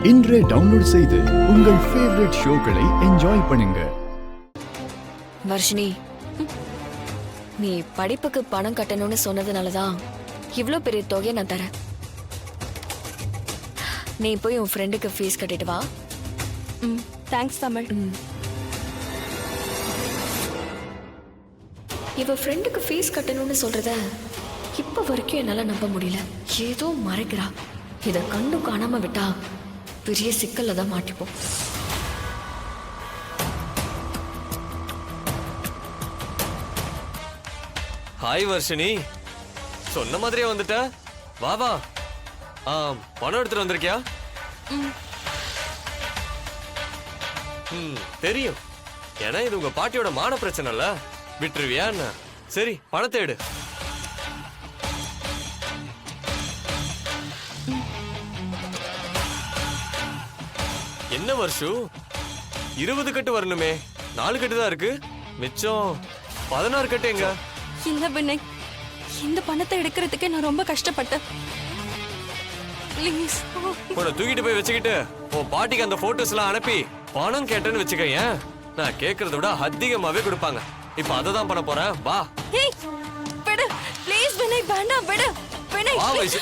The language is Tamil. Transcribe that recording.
இன்றே டவுன்லோட் செய்து உங்கள் ஃபேவரட் ஷோக்களை என்ஜாய் பண்ணுங்க. வர்ஷினி, நீ படிப்புக்கு பணம் கட்டணும்னு சொன்னதுனாலதான் இவ்ளோ பெரிய தொகையை நான் தரேன். நீ போய் உன் ஃப்ரெண்டுக்கு ஃபீஸ் கட்டிட்டு வா. தேங்க்ஸ் தமிழ். இவ ஃப்ரெண்டுக்கு ஃபீஸ் கட்டணும்னு சொல்றத இப்ப வரைக்கும் என்னால நம்ப முடியல. ஏதோ மறைக்கிறா. இத கண்டும் காணாம விட்டா பெரிய சிக்கல்ல தான் மாட்டிப்போம். ஹாய் வர்ஷினி, சொன்ன மாதிரியே வந்துட்ட. வா வா. பணம் எடுத்துட்டு வந்திருக்கியா? தெரியும். ஏன்னா இது உங்க பாட்டியோட மான பிரச்சனை இல்ல. விட்டுருவியா என்ன? சரி, பணத்தை எடு. என்ன வருஷு, 20 கட்டு வரணுமே, 4 கட்டு தான் இருக்கு. மிச்சம் 16 கட்டு எங்க? இல்ல வினய், இந்த பணத்தை எடுக்கிறதுக்கே நான் ரொம்ப கஷ்டப்பட்டேன். ப்ளீஸ். உன்னை தூக்கிட்டு போய் வச்சுக்கிட்டு உன் பாட்டிக்கு அந்த போட்டோஸ் எல்லாம் அனுப்பி பணம் கேட்டேன்னு வச்சுக்கேன். நான் கேட்கறத விட அதிகமாவே கொடுப்பாங்க. இப்ப அதை தான் பண்ண போறேன். வா. ஏய், விடு ப்ளீஸ் வினய், வேண்டாம், விடு வினய். வா வைஷு.